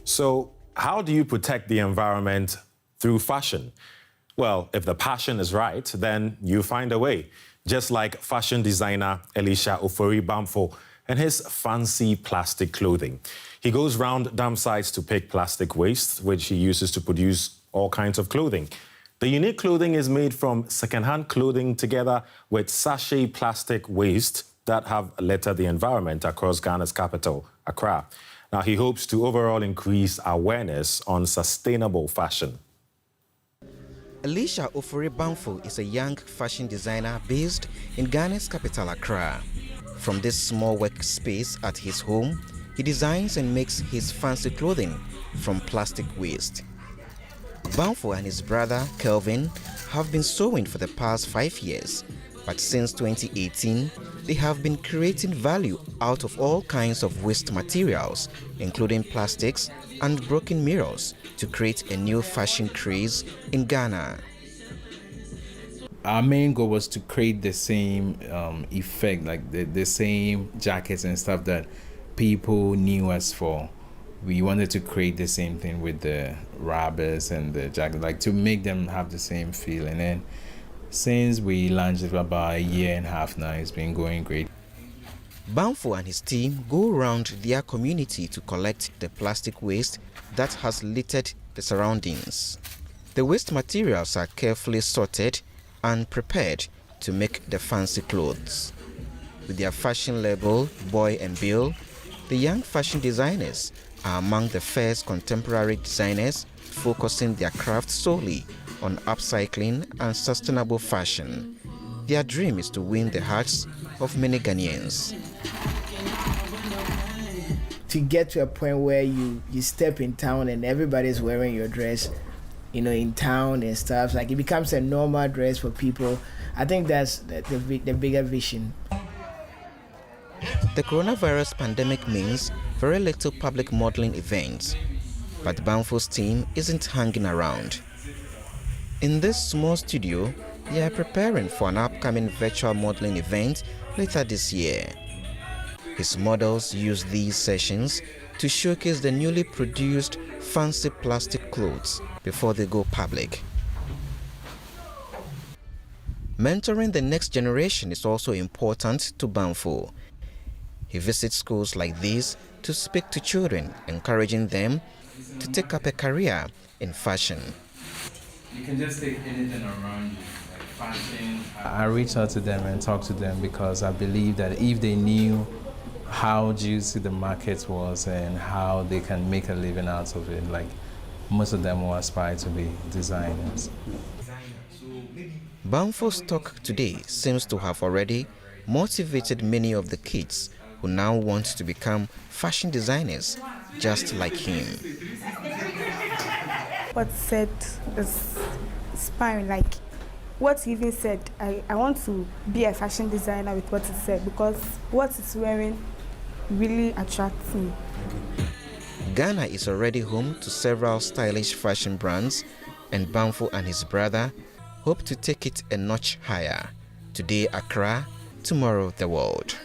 So, how do you protect the environment through fashion? Well, if the passion is right, then you find a way. Just like fashion designer Ellisha Boie and his fancy plastic clothing. He goes round dam sites to pick plastic waste, which he uses to produce all kinds of clothing. The unique clothing is made from second-hand clothing together with sachet plastic waste that have littered the environment across Ghana's capital, Accra. Now, he hopes to overall increase awareness on sustainable fashion. Ellisha Boie is a young fashion designer based in Ghana's capital, Accra. From this small workspace at his home, he designs and makes his fancy clothing from plastic waste. Boie and his brother, Kelvin, have been sewing for the past 5 years, but since 2018, they have been creating value out of all kinds of waste materials, including plastics and broken mirrors, to create a new fashion craze in Ghana. Our main goal was to create the same effect, like the same jackets and stuff that people knew us for. We wanted to create the same thing with the rubbers and the jacket, like to make them have the same feel. And then since we launched it for about 1.5 years now, it's been going great. Boie and his team go around their community to collect the plastic waste that has littered the surroundings. The waste materials are carefully sorted and prepared to make the fancy clothes. With their fashion label, Boy and Bill, the young fashion designers are among the first contemporary designers focusing their craft solely on upcycling and sustainable fashion. Their dream is to win the hearts of many Ghanaians. To get to a point where you step in town and everybody's wearing your dress, in town and stuff, like it becomes a normal dress for people. I think that's the bigger vision. The coronavirus pandemic means very little public modeling events, but Boie's team isn't hanging around. In this small studio, they are preparing for an upcoming virtual modeling event later this year. His models use these sessions to showcase the newly produced fancy plastic clothes before they go public. Mentoring the next generation is also important to Boie. He visits schools like these to speak to children, encouraging them to take up a career in fashion. You can just take anything around you, like fashion. I reach out to them and talk to them because I believe that if they knew how juicy the market was and how they can make a living out of it, like most of them will aspire to be designers. Boie's talk today seems to have already motivated many of the kids who now want to become fashion designers just like him. What he said is inspiring. Like what he even said, I want to be a fashion designer with what he said, because what he's wearing really attracts me. Ghana is already home to several stylish fashion brands, and Boie and his brother hope to take it a notch higher. Today Accra, tomorrow the world.